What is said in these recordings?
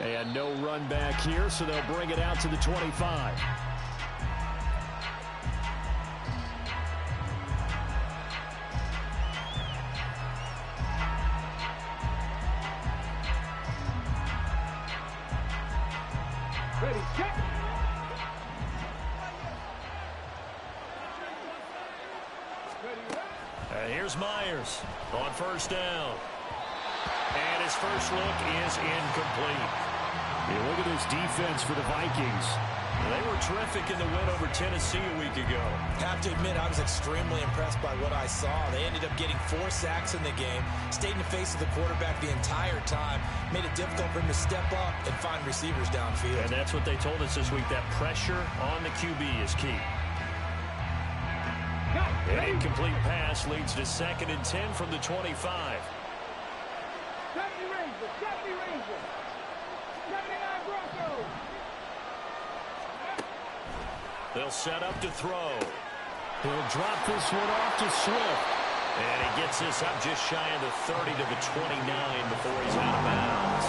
And no run back here, so they'll bring it out to the 25. Ready, check. Here's Myers on first down. And his first look is incomplete. Yeah, look at this defense for the Vikings. They were terrific in the win over Tennessee a week ago. Have to admit, I was extremely impressed by what I saw. They ended up getting 4 sacks in the game, stayed in the face of the quarterback the entire time, made it difficult for him to step up and find receivers downfield. And that's what they told us this week, that pressure on the QB is key. An incomplete pass leads to 2nd and 10 from the 25. They'll set up to throw. He'll drop this one off to Swift. And he gets this up just shy of the 30 to the 29 before he's out of bounds.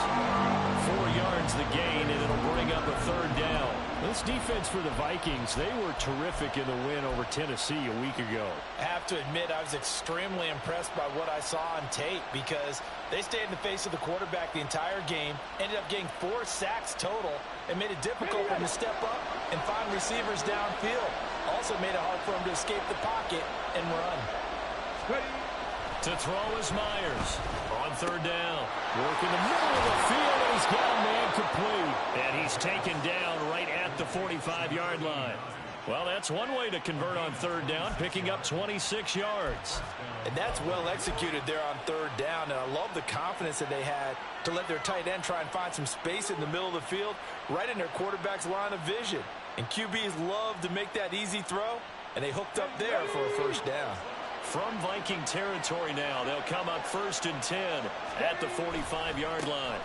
4 yards the gain, and it'll bring up a 3rd down. This defense for the Vikings, they were terrific in the win over Tennessee a week ago. I have to admit, I was extremely impressed by what I saw on tape because they stayed in the face of the quarterback the entire game, ended up getting 4 sacks total, and made it difficult for him to step up and find receivers downfield. Also made it hard for him to escape the pocket and run. To throw is Myers on 3rd down. Work in the middle of the field, and he's got a man complete. And he's taken down right at the 45-yard line. Well, that's one way to convert on 3rd down, picking up 26 yards. And that's well executed there on 3rd down. And I love the confidence that they had to let their tight end try and find some space in the middle of the field, right in their quarterback's line of vision. And QBs love to make that easy throw, and they hooked up there for a 1st down. From Viking territory now, they'll come up 1st and 10 at the 45-yard line.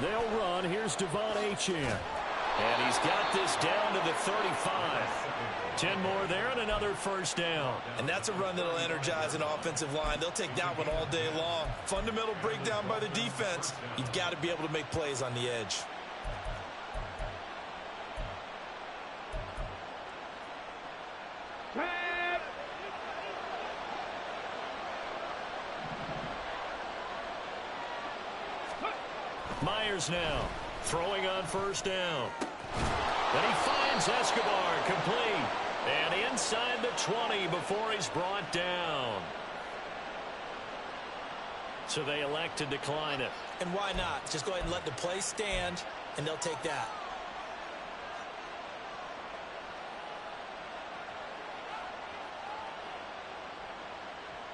They'll run. Here's Devon Achane. And he's got this down to the 35. 10 more there and another 1st down. And that's a run that'll energize an offensive line. They'll take that one all day long. Fundamental breakdown by the defense. You've got to be able to make plays on the edge. Myers now throwing on 1st down. Then he finds Escobar complete. And inside the 20 before he's brought down. So they elect to decline it. And why not? Just go ahead and let the play stand, and they'll take that.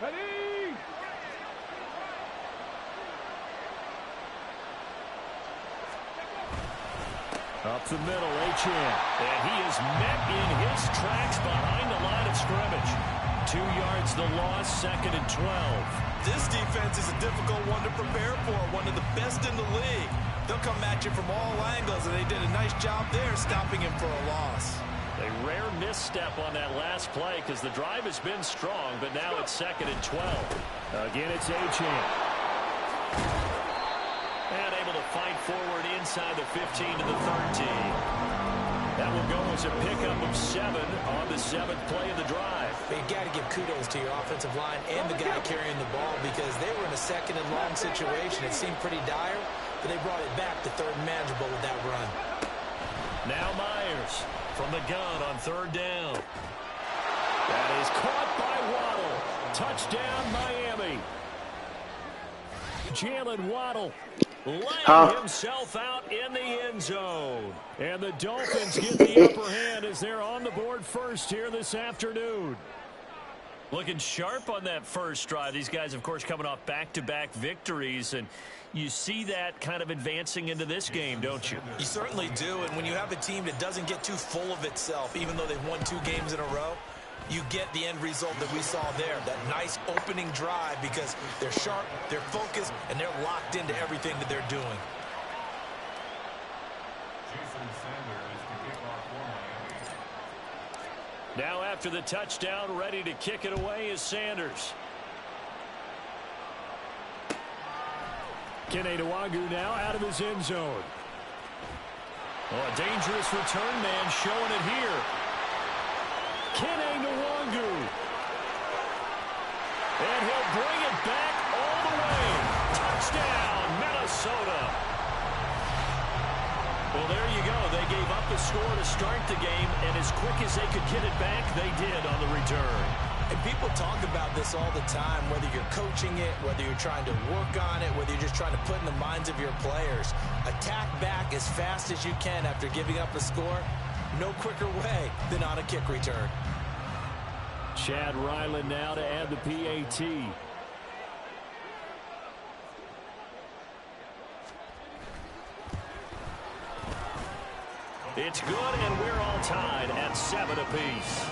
Ready? Up the middle, Achane. And he is met in his tracks behind the line of scrimmage. 2 yards the loss, 2nd and 12. This defense is a difficult one to prepare for, one of the best in the league. They'll come at you from all angles, and they did a nice job there stopping him for a loss. A rare misstep on that last play because the drive has been strong, but now it's 2nd and 12. Again, it's Achane. And able to fight forward inside the 15 to the 13. That will go as a pickup of 7 on the 7th play of the drive. But you got to give kudos to your offensive line and the guy carrying the ball because they were in a 2nd and long situation. It seemed pretty dire, but they brought it back to 3rd and manageable with that run. Now Myers from the gun on 3rd down. That is caught by Waddle. Touchdown, Miami. Jalen Waddle laying himself out in the end zone. And the Dolphins get the upper hand as they're on the board first here this afternoon. Looking sharp on that first drive. These guys, of course, coming off back-to-back victories, and you see that kind of advancing into this game, don't you? You certainly do, and when you have a team that doesn't get too full of itself, even though they've won 2 games in a row, you get the end result that we saw there, that nice opening drive because they're sharp, they're focused, and they're locked into everything that they're doing. Now after the touchdown, ready to kick it away is Sanders. Kene Nwangwu now out of his end zone. Oh, a dangerous return man showing it here. Kene Nwangu. And he'll bring it back all the way. Touchdown, Minnesota. Well, there you go. They gave up the score to start the game, and as quick as they could get it back, they did on the return. And people talk about this all the time, whether you're coaching it, whether you're trying to work on it, whether you're just trying to put in the minds of your players. Attack back as fast as you can after giving up a score. No quicker way than on a kick return. Chad Ryland now to add the PAT. It's good, and we're all tied at 7 apiece.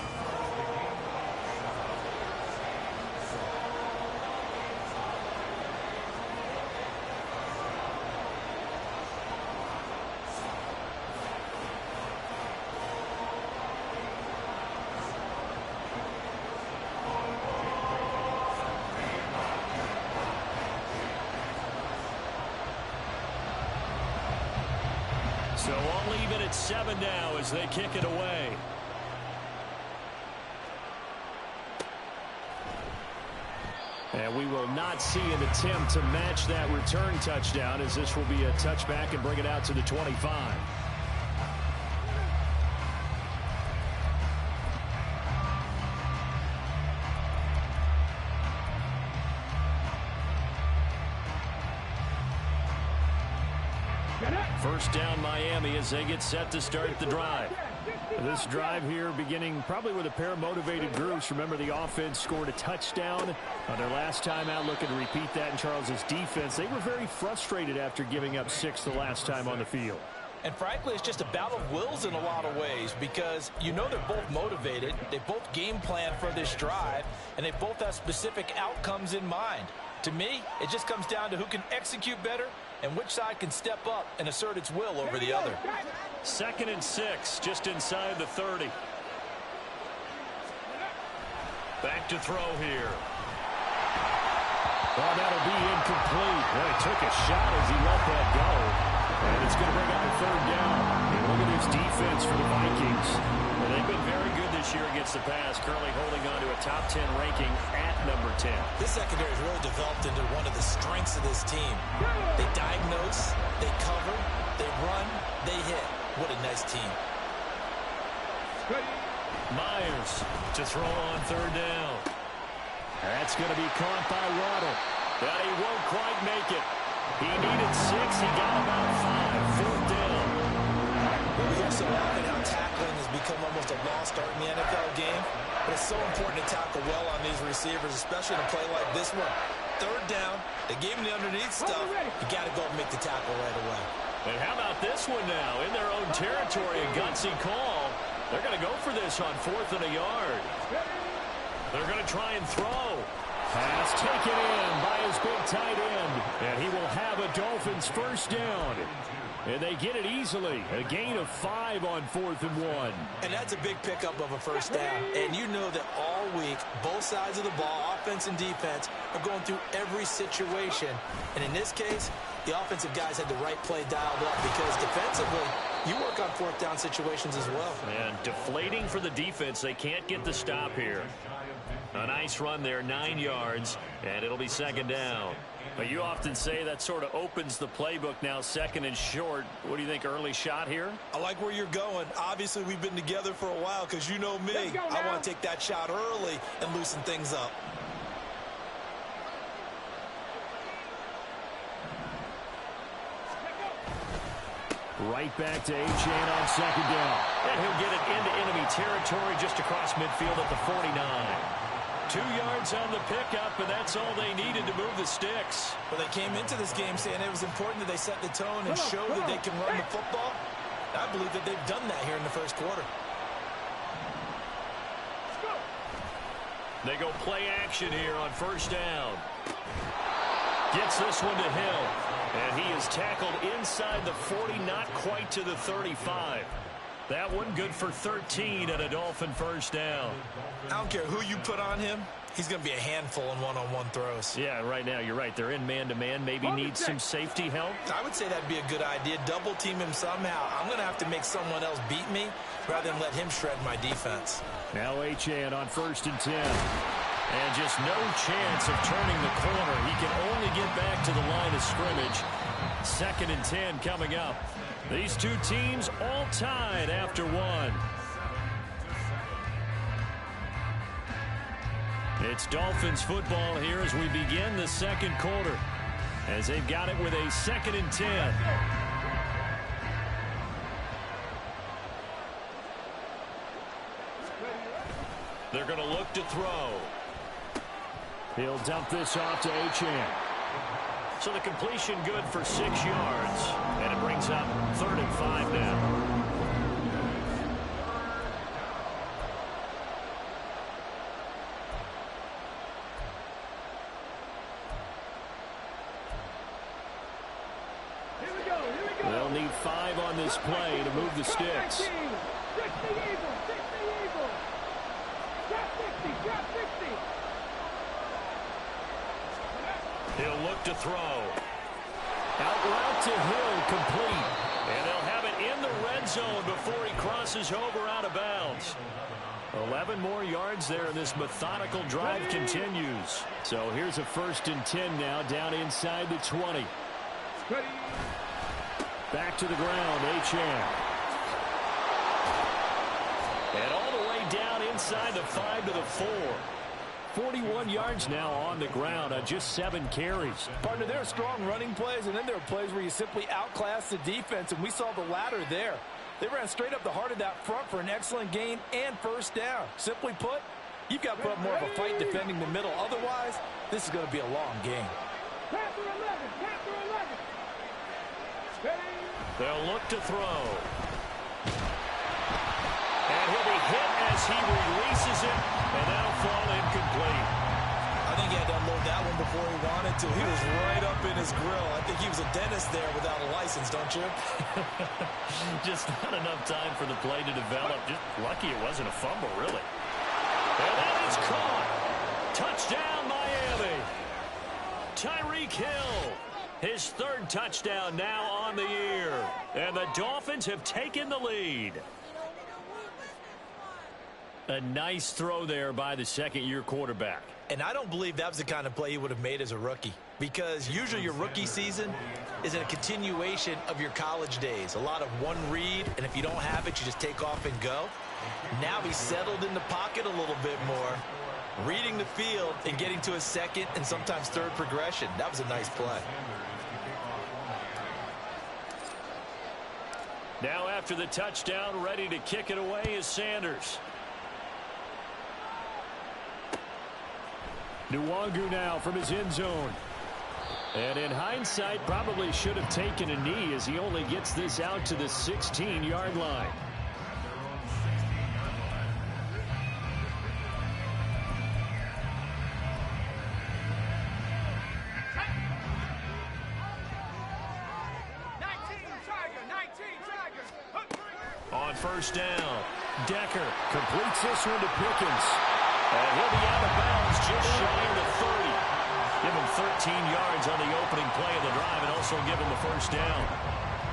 So all even at 7 now as they kick it away. And we will not see an attempt to match that return touchdown, as this will be a touchback and bring it out to the 25. First down Miami as they get set to start the drive. This drive here beginning probably with a pair of motivated groups. Remember, the offense scored a touchdown on their last time out, looking to repeat that in Charles's defense. They were very frustrated after giving up 6 the last time on the field. And frankly, it's just a battle of wills in a lot of ways, because you know they're both motivated, they both game plan for this drive, and they both have specific outcomes in mind. To me, it just comes down to who can execute better and which side can step up and assert its will over the other. 2nd and 6, just inside the 30. Back to throw here. Oh, that'll be incomplete. Well, he took a shot as he let that go. And it's going to bring up a 3rd down. And look at this defense for the Vikings. And they've been very good this year against the pass, currently holding on to a top 10 ranking at number 10. This secondary has really developed into one of the strengths of this team. They diagnose, they cover, they run, they hit. What a nice team. Myers to throw on 3rd down. That's going to be caught by Waddle. But he won't quite make it. He needed 6. He got about 5. 4th down. Well, we hear so often how tackling has become almost a lost art in the NFL game. But it's so important to tackle well on these receivers, especially in a play like this one. 3rd down, they gave him the underneath stuff. You got to go and make the tackle right away. And how about this one now? In their own territory, a gutsy call. They're going to go for this on 4th and a yard. They're going to try and throw. Pass taken in by his big tight end. And he will have a Dolphins 1st down. And they get it easily. A gain of 5 on 4th and 1. And that's a big pickup of a 1st down. And you know that all week, both sides of the ball, offense and defense, are going through every situation. And in this case, the offensive guys had the right play dialed up, because defensively, you work on 4th down situations as well. And deflating for the defense. They can't get the stop here. A nice run there, 9 yards, and it'll be 2nd down. But you often say that sort of opens the playbook now, 2nd and short. What do you think, early shot here? I like where you're going. Obviously, we've been together for a while, because you know me. I want to take that shot early and loosen things up. Right back to Achane on 2nd down. And he'll get it into enemy territory just across midfield at the 49. 2 yards on the pickup, and that's all they needed to move the sticks. Well, they came into this game saying it was important that they set the tone and show that they can run the football. I believe that they've done that here in the 1st quarter. They go play action here on 1st down. Gets this one to Hill. And he is tackled inside the 40, not quite to the 35. That one good for 13 and a Dolphin 1st down. I don't care who you put on him. He's going to be a handful in one-on-one throws. Yeah, right now you're right. They're in man-to-man. Maybe needs some safety help. I would say that'd be a good idea. Double team him somehow. I'm going to have to make someone else beat me rather than let him shred my defense. Now Achane on 1st and 10. And just no chance of turning the corner. He can only get back to the line of scrimmage. 2nd and 10 coming up. These two teams all tied after one. It's Dolphins football here as we begin the 2nd quarter. As they've got it with a 2nd and 10. They're going to look to throw. He'll dump this off to Achane. So the completion good for 6 yards. And it brings up 3rd and 5 now. They'll need 5 on this play to move the sticks. He'll look to throw. Out route to Hill, complete. And they'll have it in the red zone before he crosses over out of bounds. 11 more yards there, and this methodical drive continues. So here's a 1st and 10 now, down inside the 20. Back to the ground, Achane. And all the way down inside the 5 to the 4. 41 yards now on the ground on just 7 carries. Partner, there are strong running plays, and then there are plays where you simply outclass the defense, and we saw the latter there. They ran straight up the heart of that front for an excellent gain and 1st down. Simply put, you've got to put up more of a fight defending the middle. Otherwise, this is going to be a long game. They'll look to throw. And he'll be hit as he releases it, and that'll fall incomplete. I think he had to unload that one before he wanted to. He was right up in his grill. I think he was a dentist there without a license, don't you? Just not enough time for the play to develop. Just lucky it wasn't a fumble, really. And that is caught. Touchdown, Miami. Tyreek Hill. His 3rd touchdown now on the year. And the Dolphins have taken the lead. A nice throw there by the 2nd-year quarterback. And I don't believe that was the kind of play he would have made as a rookie. Because usually your rookie season is a continuation of your college days. A lot of one read, and if you don't have it, you just take off and go. Now he's settled in the pocket a little bit more, reading the field and getting to his 2nd and sometimes 3rd progression. That was a nice play. Now after the touchdown, ready to kick it away is Sanders. Nwangu now from his end zone. And in hindsight, probably should have taken a knee as he only gets this out to the 16-yard line. On 1st down, Decker completes this one to Pickens. And he'll be out of bounds just shy of the 30. Give him 13 yards on the opening play of the drive and also give him the 1st down.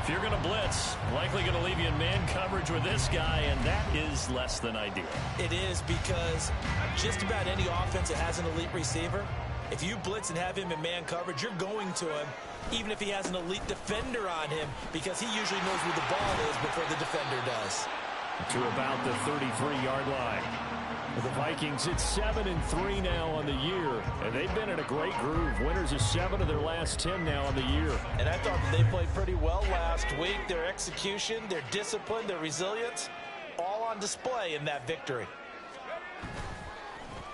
If you're going to blitz, likely going to leave you in man coverage with this guy, and that is less than ideal. It is, because just about any offense that has an elite receiver, if you blitz and have him in man coverage, you're going to him, even if he has an elite defender on him, because he usually knows where the ball is before the defender does. To about the 33-yard line. The Vikings, it's 7-3 now on the year, and they've been in a great groove. Winners of 7 of their last 10 now on the year. And I thought that they played pretty well last week. Their execution, their discipline, their resilience, all on display in that victory.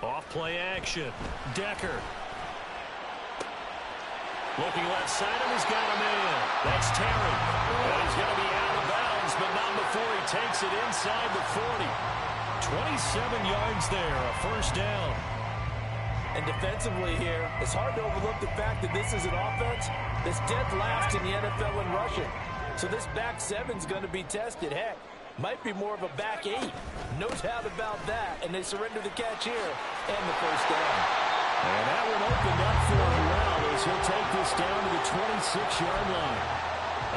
Off-play action. Decker. Looking left side, and he's got a man. That's Terry. And he's going to be out of bounds, but not before he takes it inside the 40. 27 yards there, a 1st down. And defensively here, it's hard to overlook the fact that this is an offense that's dead last in the NFL in rushing. So this back 7's going to be tested. Heck, Might be more of a back 8. No doubt about that. And they surrender the catch here and the first down. And that one opened up for him well as he'll take this down to the 26-yard line.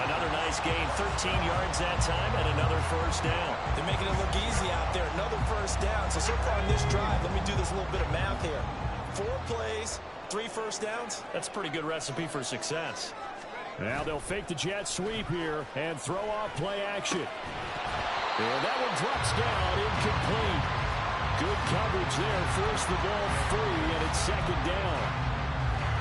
Another nice gain, 13 yards that time, and another first down. They're making it look easy out there. Another first down. So far in this drive, let me do this little bit of math here. 4 plays, 3 first downs. That's a pretty good recipe for success. Now they'll fake the jet sweep here and throw off play action. And that one drops down, incomplete. Good coverage there, forced the ball free, and it's second down.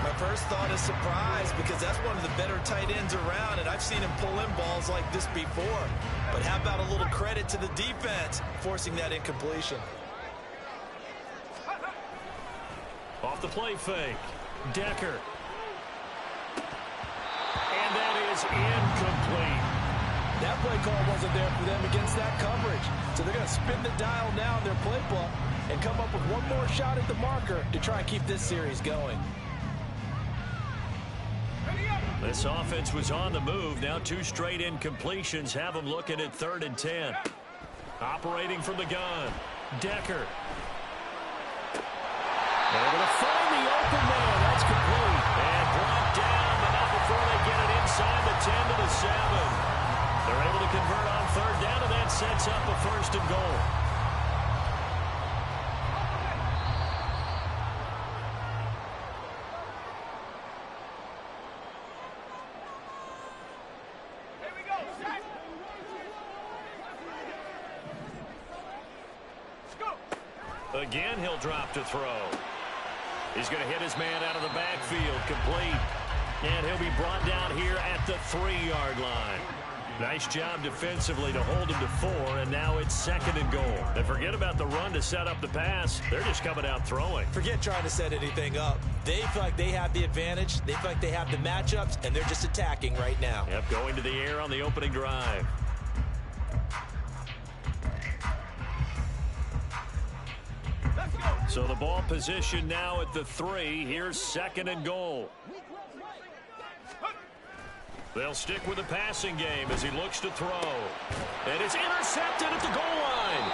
My first thought is surprise because that's one of the better tight ends around, and I've seen him pull in balls like this before. But how about a little credit to the defense forcing that incompletion? Off the play fake, Decker. And that is incomplete. That play call wasn't there for them against that coverage. So they're going to spin the dial now in their playbook and come up with one more shot at the marker to try and keep this series going. This offense was on the move. Now 2 straight incompletions have them looking at 3rd and 10. Operating from the gun, Decker. Able to find the open man. That's complete. And brought down, but not before they get it inside the 10 to the 7. They're able to convert on 3rd down, and that sets up a 1st and goal. Here we go. Set. Let's go. Again, he'll drop to throw. He's going to hit his man out of the backfield, complete. And he'll be brought down here at the 3-yard line. Nice job defensively to hold him to 4, and now it's 2nd and goal. And forget about the run to set up the pass. They're just coming out throwing. Forget trying to set anything up. They feel like they have the advantage. They feel like they have the matchups, and they're just attacking right now. Yep, going to the air on the opening drive. So the ball position now at the 3. Here's 2nd and goal. They'll stick with the passing game as he looks to throw. And it's intercepted at the goal line.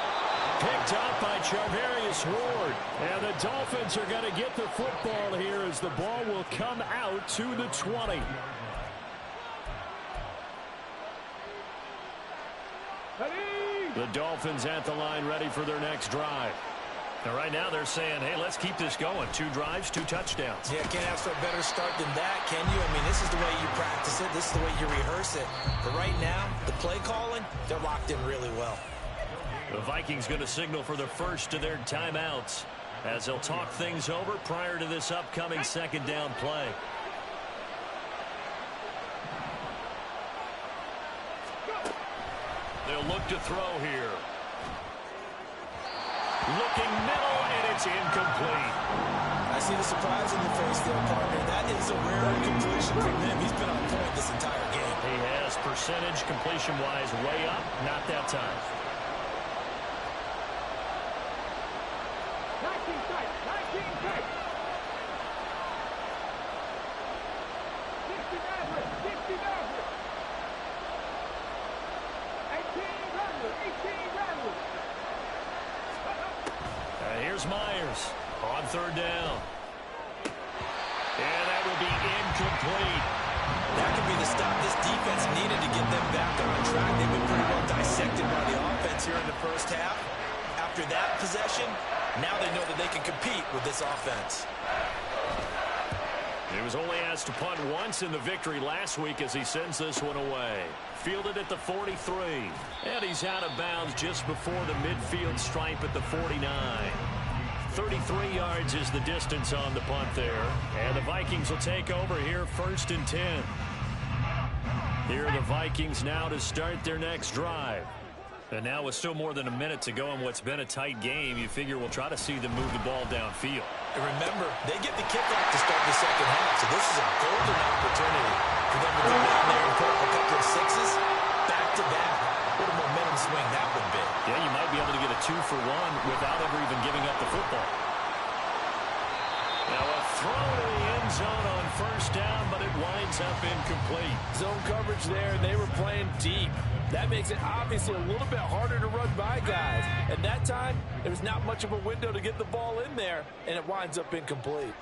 Picked up by Charvarius Ward. And the Dolphins are going to get the football here as the ball will come out to the 20. The Dolphins at the line ready for their next drive. Now, right now they're saying, hey, let's keep this going. 2 drives, 2 touchdowns. Yeah, can't ask for a better start than that, can you? I mean, this is the way you practice it. This is the way you rehearse it. But right now, the play calling, they're locked in really well. The Vikings going to signal for the first of their timeouts as they'll talk things over prior to this upcoming 2nd down play. They'll look to throw here. Looking middle, and it's incomplete. I see the surprise in the face there, partner. That is a rare incompletion from him. He's been on point this entire game. He has percentage completion-wise way up, not that time. 19 tight. 19 tight. 60 average. 60 average. 18 runners. 18 runners. Here's Myers on 3rd down. And that will be incomplete. That could be the stop this defense needed to get them back on track. They've been pretty well dissected by the offense here in the first half. After that possession, now they know that they can compete with this offense. He was only asked to punt once in the victory last week as he sends this one away. Fielded at the 43. And he's out of bounds just before the midfield stripe at the 49. 33 yards is the distance on the punt there. And the Vikings will take over here 1st and 10. Here are the Vikings now to start their next drive. And now with still more than a minute to go in what's been a tight game, you figure we'll try to see them move the ball downfield. And remember, they get the kickoff to start the second half, so this is a golden opportunity for them to go down there and put up a couple of 6s back-to-back. What a momentum swing that would be. Yeah, you might be able to get a 2-for-1 without ever even giving up the football. Now a throw to the end zone on first down, but it winds up incomplete. Zone coverage there, and they were playing deep. That makes it obviously a little bit harder to run by guys. And that time, there was not much of a window to get the ball in there, and it winds up incomplete.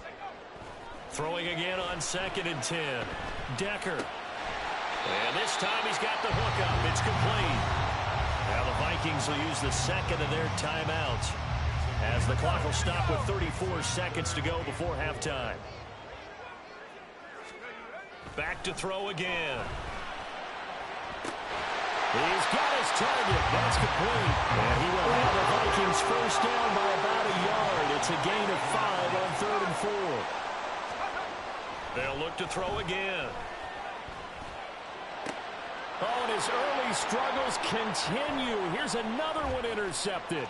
Throwing again on 2nd and 10. Decker. And this time he's got the hook up. It's complete. Now the Vikings will use the second of their timeouts as the clock will stop with 34 seconds to go before halftime. Back to throw again. He's got his target. That's complete. And he will have the Vikings first down by about a yard. It's a gain of 5 on 3rd and 4. They'll look to throw again. Oh, and his early struggles continue. Here's another one intercepted.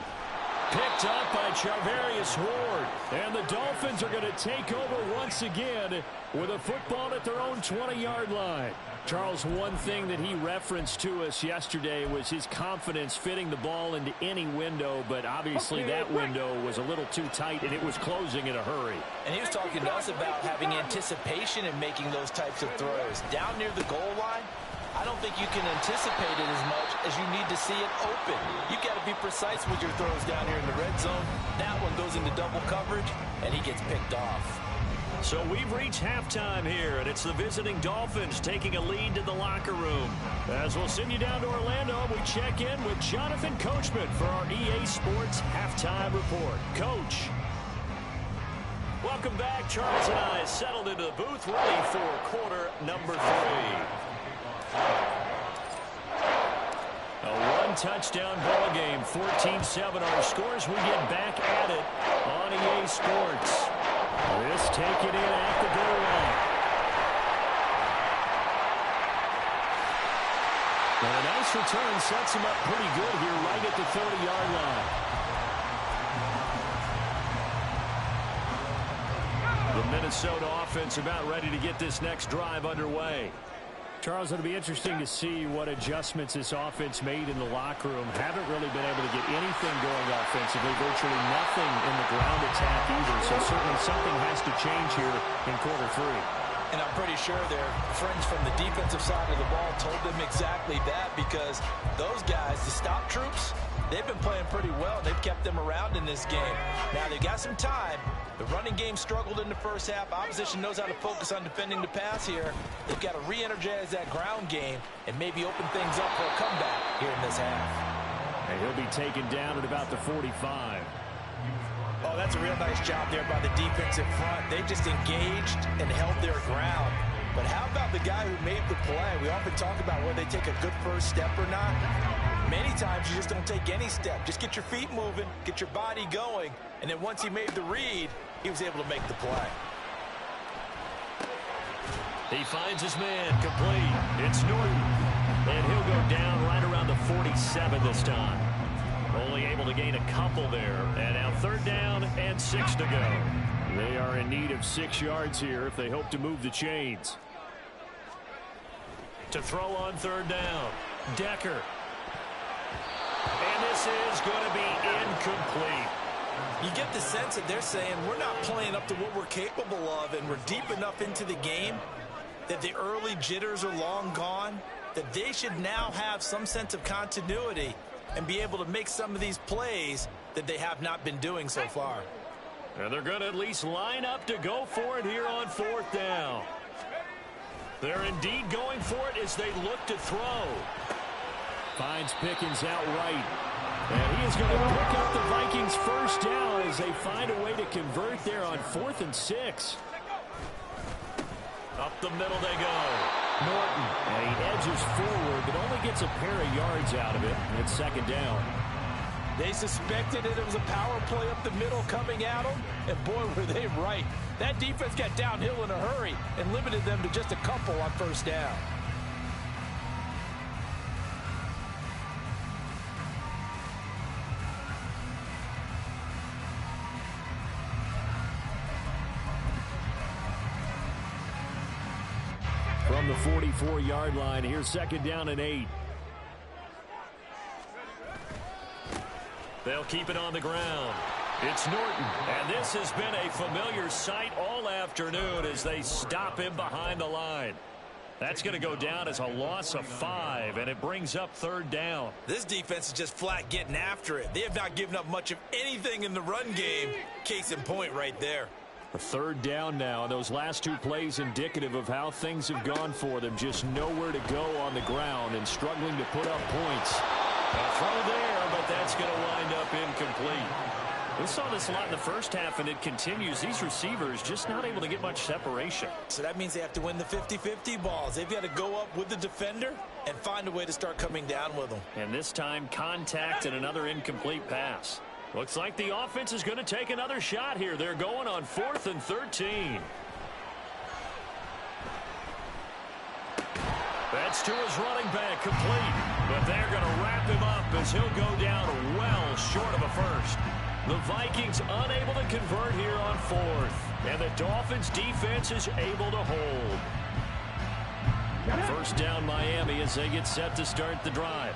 Picked up by Charvarius Ward. And the Dolphins are going to take over once again with a football at their own 20-yard line. Charles, one thing that he referenced to us yesterday was his confidence fitting the ball into any window, but obviously that window was a little too tight, and it was closing in a hurry. And he was talking to us about having anticipation in making those types of throws. Down near the goal line, I don't think you can anticipate it as much as you need to see it open. You've got to be precise with your throws down here in the red zone. That one goes into double coverage, and he gets picked off. So we've reached halftime here, and it's the visiting Dolphins taking a lead to the locker room. As we'll send you down to Orlando, we check in with Jonathan Coachman for our EA Sports Halftime Report. Coach. Welcome back. Charles and I settled into the booth ready for quarter number 3. A one-touchdown ball game, 14-7 our scores. We get back at it on EA Sports. This taken in at the goal line. And a nice return sets him up pretty good here right at the 30-yard line. The Minnesota offense about ready to get this next drive underway. Charles, it'll be interesting to see what adjustments this offense made in the locker room. Haven't really been able to get anything going offensively, virtually nothing in the ground attack either. So certainly something has to change here in quarter 3. And I'm pretty sure their friends from the defensive side of the ball told them exactly that, because those guys, the stop troops, they've been playing pretty well. They've kept them around in this game. Now they've got some time. The running game struggled in the first half. Opposition knows how to focus on defending the pass here. They've got to re-energize that ground game and maybe open things up for a comeback here in this half. And he'll be taken down at about the 45. Oh, that's a real nice job there by the defensive front. They just engaged and held their ground. But how about the guy who made the play? We often talk about whether they take a good first step or not. Many times you just don't take any step. Just get your feet moving, get your body going, and then once he made the read, he was able to make the play. He finds his man complete. It's Norton. And he'll go down right around the 47 this time. Only able to gain a couple there. And now 3rd down and 6 to go. They are in need of 6 yards here if they hope to move the chains. To throw on 3rd down. Decker. And this is going to be incomplete. You get the sense that they're saying we're not playing up to what we're capable of, and we're deep enough into the game that the early jitters are long gone, that they should now have some sense of continuity and be able to make some of these plays that they have not been doing so far. And they're going to at least line up to go for it here on 4th down. They're indeed going for it as they look to throw. Finds Pickens out right. And he is going to pick up the Vikings first down as they find a way to convert there on 4th and 6. Up the middle they go. Norton. And he edges forward, but only gets a pair of yards out of it. And it's 2nd down. They suspected that it was a power play up the middle coming at them, and boy, were they right. That defense got downhill in a hurry and limited them to just a couple on 1st down. From the 44-yard line, here's 2nd down and 8. They'll keep it on the ground. It's Norton, and this has been a familiar sight all afternoon as they stop him behind the line. That's going to go down as a loss of 5, and it brings up 3rd down. This defense is just flat getting after it. They have not given up much of anything in the run game. Case in point right there. A 3rd down now. Those last 2 plays indicative of how things have gone for them. Just nowhere to go on the ground and struggling to put up points. A throw there, but that's going to wind up incomplete. We saw this a lot in the first half, and it continues. These receivers just not able to get much separation. So that means they have to win the 50-50 balls. They've got to go up with the defender and find a way to start coming down with them. And this time, contact and another incomplete pass. Looks like the offense is going to take another shot here. They're going on 4th and 13. That's to his running back, complete. But they're going to wrap him up as he'll go down well short of a first. The Vikings unable to convert here on 4th. And the Dolphins defense is able to hold. First down Miami as they get set to start the drive.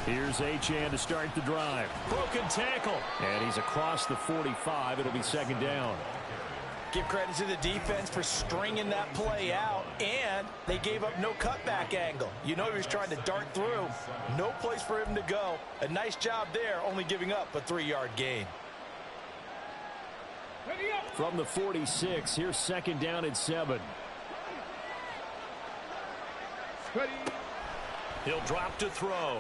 Here's Achane to start the drive. Broken tackle. And he's across the 45. It'll be 2nd down. Give credit to the defense for stringing that play out, and they gave up no cutback angle. You know he was trying to dart through. No place for him to go. A nice job there, only giving up a 3-yard gain. From the 46, here's 2nd down and 7. He'll drop to throw.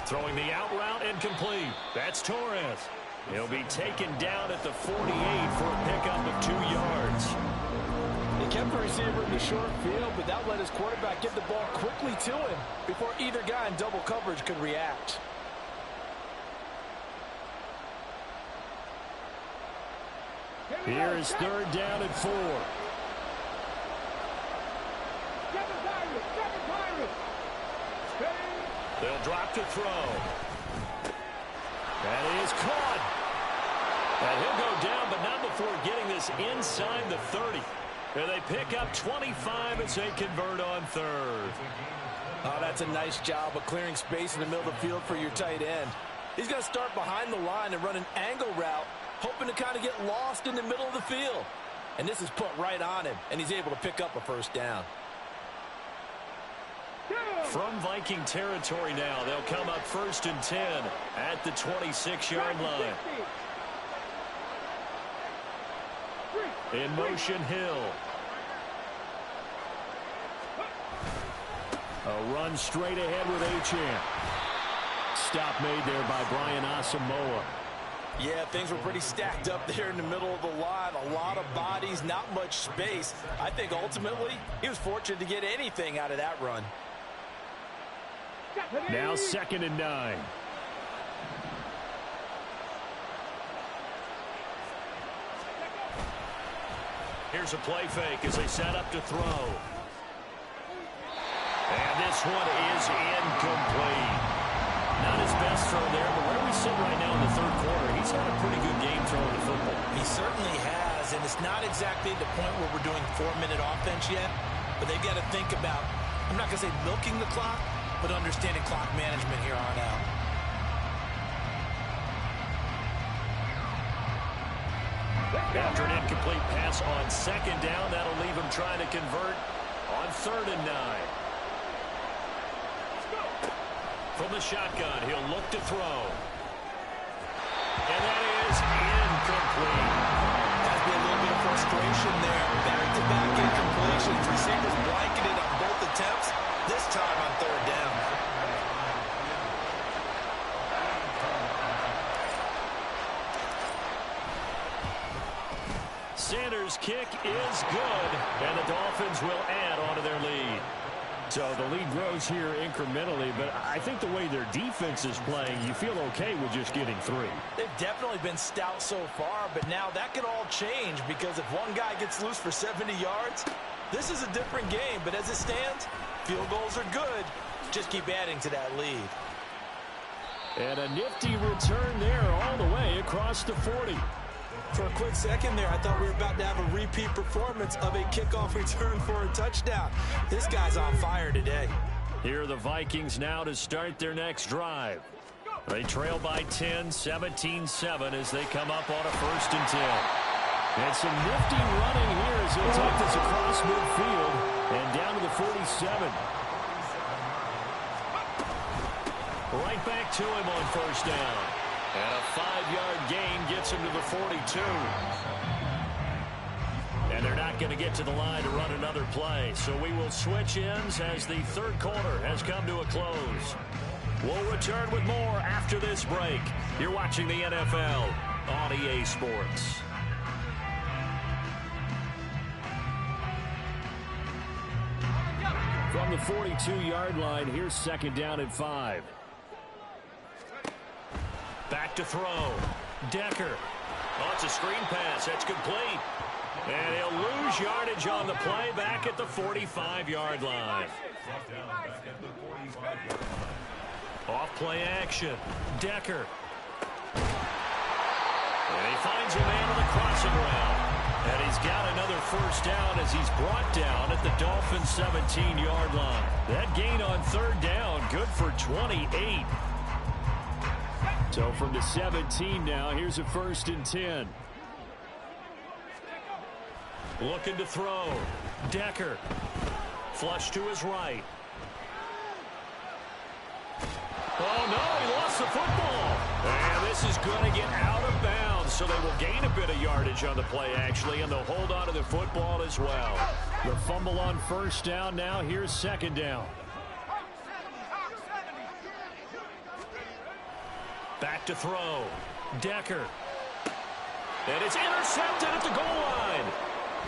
Throwing the out route and complete. That's Torres. He'll be taken down at the 48 for a pickup of 2 yards. He kept the receiver in the short field, but that let his quarterback get the ball quickly to him before either guy in double coverage could react. Here is 3rd down and 4. They'll drop to throw. That is caught. And he'll go down, but not before getting this inside the 30. And they pick up 25 as they convert on 3rd. Oh, that's a nice job of clearing space in the middle of the field for your tight end. He's going to start behind the line and run an angle route, hoping to kind of get lost in the middle of the field. And this is put right on him, and he's able to pick up a 1st down. From Viking territory now, they'll come up 1st and 10 at the 26-yard line. In motion, Hill. A run straight ahead with Achane. Stop made there by Brian Asamoah. Yeah, things were pretty stacked up there in the middle of the line. A lot of bodies, not much space. I think ultimately he was fortunate to get anything out of that run. Now 2nd and 9. Here's a play fake as they set up to throw. And this one is incomplete. Not his best throw there, but where we sit right now in the 3rd quarter, he's had a pretty good game throwing the football. He certainly has, and it's not exactly the point where we're doing 4-minute offense yet, but they've got to think about, I'm not going to say milking the clock, but understanding clock management here on out. After an incomplete pass on 2nd down, that'll leave him trying to convert on 3rd and 9. From the shotgun, he'll look to throw. And that is incomplete. Has been a little bit of frustration there. Back-to-back incompletions. Receivers blanketed on both attempts, this time on 3rd down. Sanders' kick is good, and the Dolphins will add on to their lead. So the lead grows here incrementally, but I think the way their defense is playing, you feel okay with just getting 3. They've definitely been stout so far, but now that could all change because if one guy gets loose for 70 yards, this is a different game. But as it stands, field goals are good. Just keep adding to that lead. And a nifty return there all the way across the 40. For a quick second there, I thought we were about to have a repeat performance of a kickoff return for a touchdown. This guy's on fire today. Here are the Vikings now to start their next drive. They trail by 10, 17-7 as they come up on a 1st and 10. And some nifty running here as he'll take this across midfield and down to the 47. Right back to him on 1st down. And a 5-yard gain gets him to the 42. And they're not going to get to the line to run another play. So we will switch ends as the 3rd quarter has come to a close. We'll return with more after this break. You're watching the NFL on EA Sports. From the 42-yard line, here's 2nd down and 5. Back to throw. Decker. Oh, it's a screen pass. That's complete. And he'll lose yardage on the play back at the 45-yard line. Off play action. Decker. And he finds a man on the crossing route. And he's got another 1st down as he's brought down at the Dolphins' 17-yard line. That gain on 3rd down, good for 28. So from the 17 now, here's a 1st and 10. Looking to throw. Decker. Flush to his right. Oh, no, he lost the football. And this is going to get out of bounds, so they will gain a bit of yardage on the play, actually, and they'll hold on to the football as well. The fumble on 1st down now. Here's 2nd down. Back to throw. Decker. And it's intercepted at the goal line.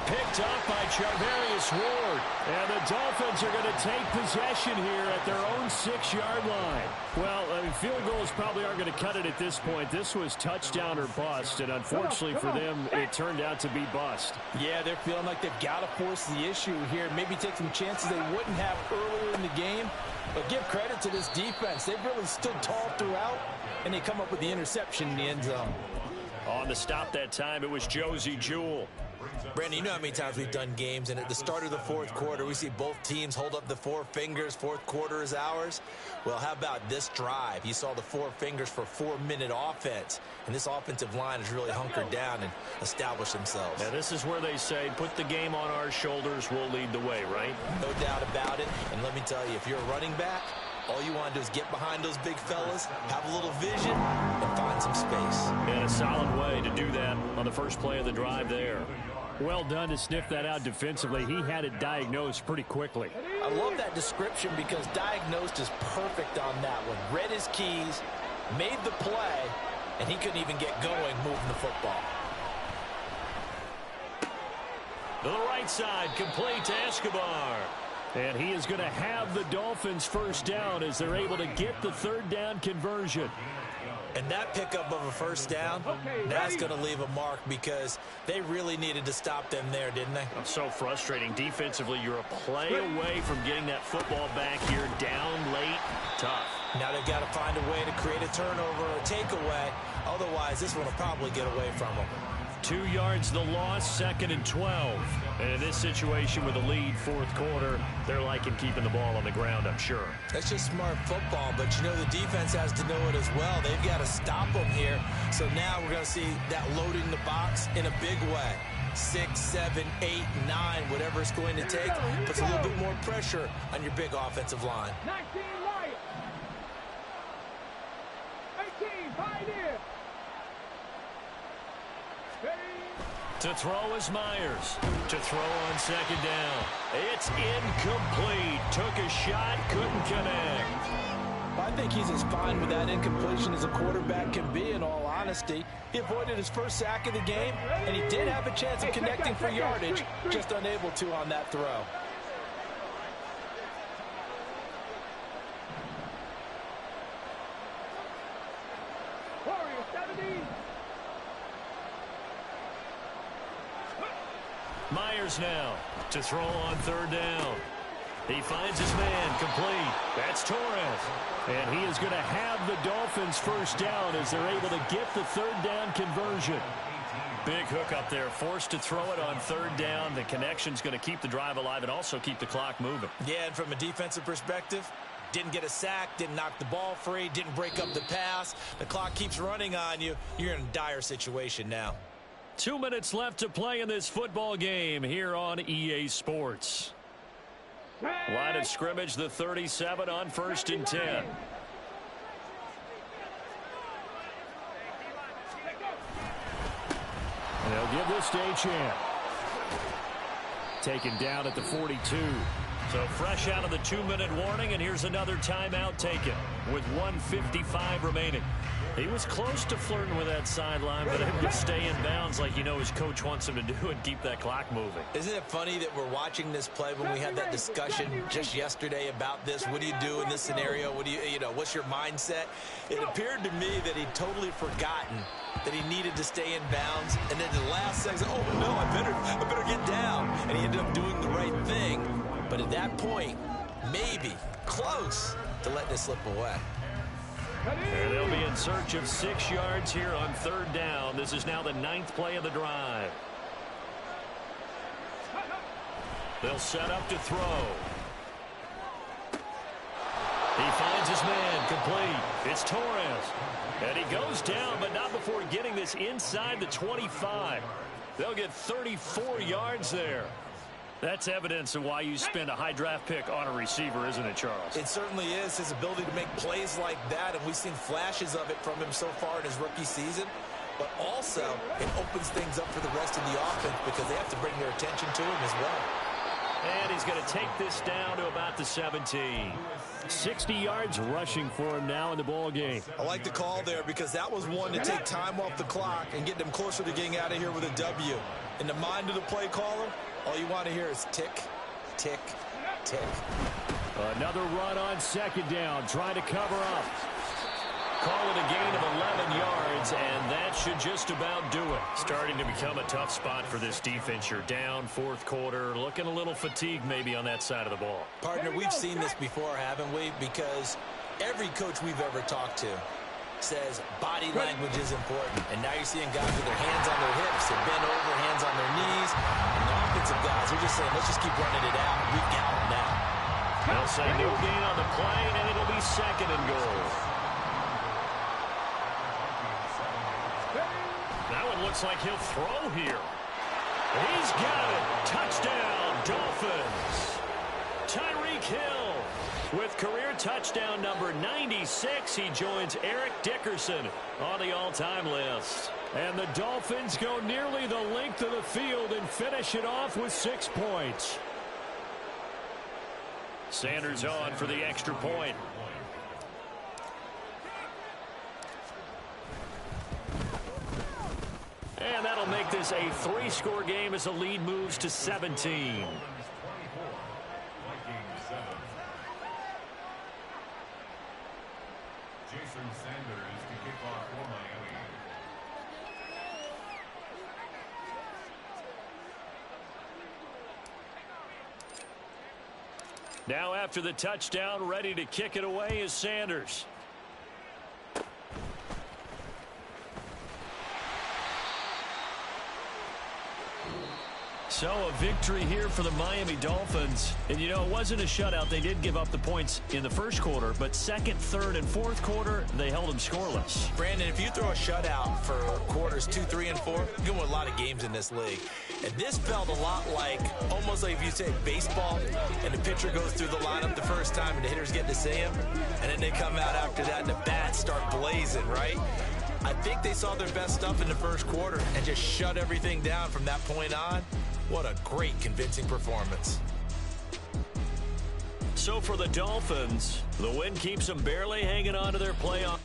Picked up by Charvarius Ward. And the Dolphins are going to take possession here at their own 6-yard line. Well, field goals probably aren't going to cut it at this point. This was touchdown or bust, and unfortunately for them, it turned out to be bust. Yeah, they're feeling like they've got to force the issue here. Maybe take some chances they wouldn't have earlier in the game. But give credit to this defense. They've really stood tall throughout, and they come up with the interception in the end zone. On the stop that time, it was Josie Jewell. Brandon, you know how many times we've done games, and at the start of the 4th quarter, we see both teams hold up the 4 fingers. 4th quarter is ours. Well, how about this drive? You saw the 4 fingers for 4-minute offense, and this offensive line has really hunkered down and established themselves. Now, this is where they say, put the game on our shoulders, we'll lead the way, right? No doubt about it, and let me tell you, if you're a running back, all you want to do is get behind those big fellas, have a little vision, and find some space. And a solid way to do that on the first play of the drive there. Well done to sniff that out defensively. He had it diagnosed pretty quickly. I love that description because diagnosed is perfect on that one. Read his keys, made the play, and he couldn't even get going moving the football. To the right side, complete to Escobar. And he is going to have the Dolphins 1st down as they're able to get the 3rd down conversion. And that pickup of a 1st down, that's going to leave a mark because they really needed to stop them there, didn't they? So frustrating. Defensively, you're a play away from getting that football back here down late. Tough. Now they've got to find a way to create a turnover or takeaway. Otherwise, this one will probably get away from them. 2 yards the loss, 2nd and 12. And in this situation with a lead 4th quarter, they're liking keeping the ball on the ground, I'm sure. That's just smart football, but you know the defense has to know it as well. They've got to stop them here. So now we're going to see that loading the box in a big way. 6, 7, 8, 9, whatever it's going to take, puts a little bit more pressure on your big offensive line. 19 Lions. 18 Pioneers. To throw is Myers. To throw on 2nd down. It's incomplete. Took a shot, couldn't connect. I think he's as fine with that incompletion as a quarterback can be, in all honesty. He avoided his 1st sack of the game, and he did have a chance of connecting for yardage, just unable to on that throw. Warriors 70. Myers now to throw on 3rd down. He finds his man, complete. That's Torres. And he is going to have the Dolphins 1st down as they're able to get the 3rd down conversion. Big hook up there, forced to throw it on 3rd down. The connection's going to keep the drive alive and also keep the clock moving. Yeah, and from a defensive perspective, Didn't get a sack, didn't knock the ball free, didn't break up the pass. The clock keeps running on you. You're in a dire situation now. 2 minutes left to play in this football game here on EA Sports. Line of scrimmage, the 37 on 1st and 10. And they'll give this to Achane. Taken down at the 42. So fresh out of the 2-minute warning, and here's another timeout taken with 1:55 remaining. He was close to flirting with that sideline, but able to stay in bounds like his coach wants him to do and keep that clock moving. Isn't it funny that we're watching this play when we had that discussion just yesterday about this? What do you do in this scenario? What do what's your mindset? It appeared to me that he'd totally forgotten that he needed to stay in bounds, and then the last second, oh no, I better get down. And he ended up doing the right thing. But at that point, maybe close to letting it slip away. And they'll be in search of 6 yards here on 3rd down. This is now the 9th play of the drive. They'll set up to throw. He finds his man, complete. It's Torres. And he goes down, but not before getting this inside the 25. They'll get 34 yards there. That's evidence of why you spend a high draft pick on a receiver, isn't it, Charles? It certainly is. His ability to make plays like that, and we've seen flashes of it from him so far in his rookie season. But also, it opens things up for the rest of the offense because they have to bring their attention to him as well. And he's going to take this down to about the 17. 60 yards rushing for him now in the ball game. I like the call there because that was one to take time off the clock and get them closer to getting out of here with a W. In the mind of the play caller, all you want to hear is tick, tick, tick. Another run on 2nd down, trying to cover up. Call it a gain of 11 yards, and that should just about do it. Starting to become a tough spot for this defense. You're down 4th quarter, looking a little fatigued maybe on that side of the ball. Partner, we've seen this before, haven't we? Because every coach we've ever talked to says body language is important. And now you're seeing guys with their hands on their hips and bent over, hands on their knees. And the offensive guys are just saying, let's just keep running it out. We've got them now. They'll say no gain on the play, and it'll be 2nd and goal. That one looks like he'll throw here. He's got it. Touchdown, Dolphins. Tyreek Hill with career touchdown number 96. He joins Eric Dickerson on the all-time list. And the Dolphins go nearly the length of the field and finish it off with 6 points. Sanders on for the extra point. And that'll make this a 3-score game as the lead moves to 17. Now after the touchdown, ready to kick it away is Sanders. So a victory here for the Miami Dolphins. And, it wasn't a shutout. They did give up the points in the 1st quarter, but 2nd, 3rd, and 4th quarter, they held them scoreless. Brandon, if you throw a shutout for quarters 2, 3, and 4, you're going to win a lot of games in this league. And this felt a lot like, almost like if you say baseball, and the pitcher goes through the lineup the first time, and the hitters get to see him, and then they come out after that, and the bats start blazing, right? I think they saw their best stuff in the 1st quarter and just shut everything down from that point on. What a great, convincing performance. So for the Dolphins, the win keeps them barely hanging on to their playoff.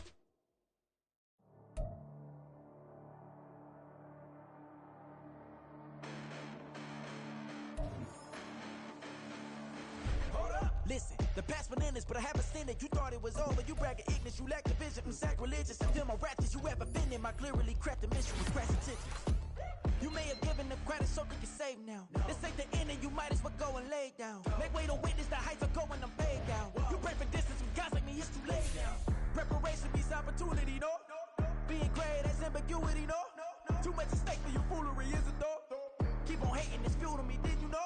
Listen, the past bananas, but I haven't seen it. You thought it was over. You bragging ignorance. You lack the vision from sacrilegious. And feel my raptors. You ever been in my clearly crafted mission with crash attention. You may have given the credit so you can save now. This ain't the end and you might as well go and lay down. Make way to witness the heights are going, I'm paid down. You pray for distance with guys like me, it's too late now. Preparation beats opportunity, no? Being great, that's ambiguity, no? Too much at stake for your foolery, is it though? Keep on hating, it's fuel to me, did you know?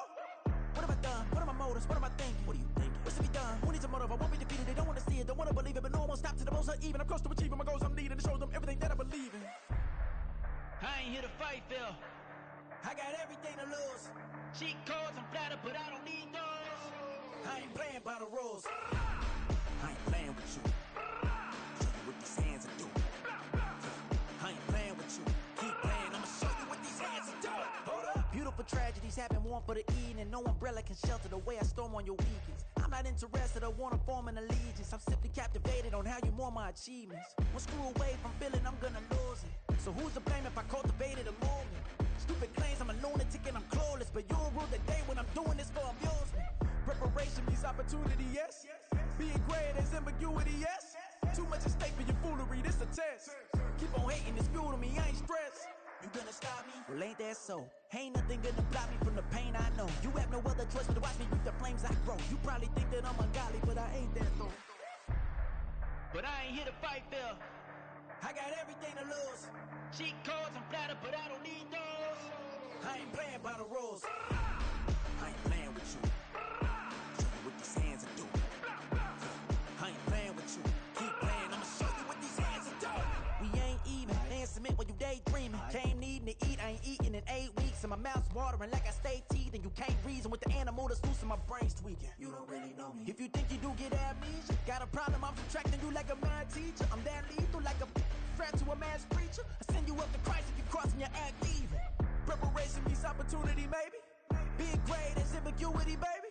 What have I done? What are my motives? What am I thinking? What are you thinking? What's to be done? Who needs a motive? I won't be defeated, they don't or even. I'm close to achieving my goals. I'm needing to show them everything that I believe in. I ain't here to fight, Phil. I got everything to lose. Cheat codes, I'm flattered, but I don't need those. I ain't playing by the rules. I ain't playing with you. Show you what these hands are doing. I ain't playing with you. Keep playing, I'ma show you what these hands are doing. Hold up. Beautiful tragedies happen, one for the evening. No umbrella can shelter the way I storm on your weekends. I'm not interested, I wanna form an allegiance. I'm simply captivated on how you more my achievements. One screw away from feeling I'm gonna lose it. So who's to blame if I cultivated a movement? Stupid claims I'm a lunatic and I'm clueless, but you don't rule the day when I'm doing this for amusement. Preparation means opportunity, yes. Being great, there's ambiguity, yes. Too much at stake for your foolery, this a test. Keep on hating, it's fuel to me, I ain't stressed. You gonna stop me? Well, ain't that so? Ain't nothing gonna block me from the pain I know. You have no other choice but to watch me reap the flames I grow. You probably think that I'm ungodly, but I ain't that though. But I ain't here to fight, Phil. I got everything to lose. Cheat codes, I'm flattered, but I don't need those. I ain't playing by the rules. I ain't playing with you. Show you what these hands are doing. I ain't playing with you. Keep playing, I'ma show you what these hands are doing. We ain't even. They submit when you daydreaming. Came needing to eat, I ain't eating in 8 weeks. And my mouth's watering like I stay teething. You can't reason with the animal that's loose and my brain's tweaking. You don't really know me. If you think you do get amnesia, got a problem, I'm subtracting you like a mad teacher. I'm that lethal like a threat to a mass preacher. I send you up to Christ if you crossing your act evil. Preparation means opportunity, maybe. Being great is ambiguity, baby.